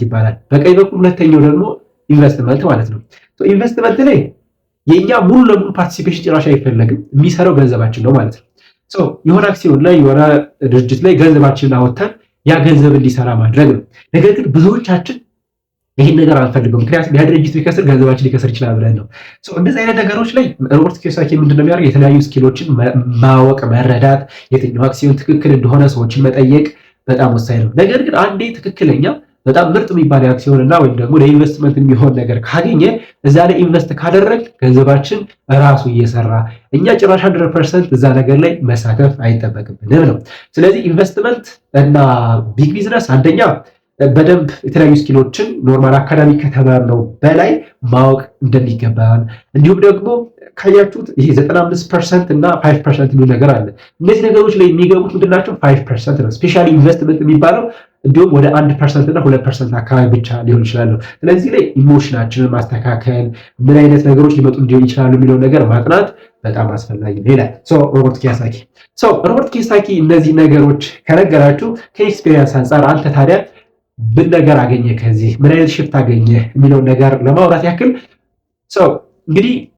ይባላል። በቀኝ በኩል ሁለተኛው ደግሞ ኢንቨስትመንት ማለት ነው። ኢንቨስትመንት ላይ የኛ ሙሉ ለሙሉ ፓርቲሲፔሽን ጭራሽ አይፈለግም። የሚሰራው ገንዘባችን ነው ማለት ነው። የሆነ አክሲዮን ላይ የሆነ ድርጅት ላይ ገንዘባችንን አወጥተን ያ ገንዘብ እንዲሰራ ማድረግ ነው። ነገር ግን ብዙዎቻችን ይህን ነገር አንፈልገው። ምክንያቱም ያ ድርጅት ቢከስር ገንዘባችን ሊከስር ይችላል ብለን ነው። እንደዚህ አይነት ነገሮች ላይ ሮበርት ኪዮሳኪ ምንድነው የሚያደርገው? የተለያዩ ስኪሎችን ማወቅ፣ መረዳት፣ የትኛው አክሲዮን ትክክል እንደሆነ ሰዎችን መጠየቅ በጣም ወሳኝ ነው። ነገር ግን አንዴ ትክክለኛ በጣም ምርጥ የሚባል አክሲዮን እና ወይም ደግሞ ለኢንቨስትመንት የሚሆን ነገር ካገኘ እዛ ላይ ኢንቨስት ካደረግ ገንዘባችን ራሱ እየሰራ እኛ ጭራሽ 100% እዛ ነገር ላይ መሳተፍ አይጠበቅብንም ነው። ስለዚህ ኢንቨስትመንት እና ቢግ ቢዝነስ አንደኛ በደንብ የተለያዩ ስኪሎችን ኖርማል አካዳሚ ከተማርነው በላይ ማወቅ እንደሚገባን እንዲሁም ደግሞ ካያችሁት ይሄ 95% እና 5% የሚል ነገር አለ። እነዚህ ነገሮች ላይ የሚገቡት ምንድናቸው? 5% ነው። ስፔሻሊ ኢንቨስትመንት የሚባለው እንዲሁም ወደ 1% እና 2% አካባቢ ብቻ ሊሆን ይችላል። ስለዚህ ላይ ኢሞሽናችንን ማስተካከል፣ ምን አይነት ነገሮች ሊመጡ እንዲሆን ይችላሉ የሚለው ነገር ማጥናት በጣም አስፈላጊ ነው ይላል ሮበርት ኪዮሳኪ። ሮበርት ኪዮሳኪ እነዚህ ነገሮች ከነገራችሁ ከኤክስፔሪየንስ አንጻር አንተ ታዲያ ምን ነገር አገኘ ከዚህ ምን አይነት ሽፍት አገኘ የሚለውን ነገር ለማውራት ያክል እንግዲህ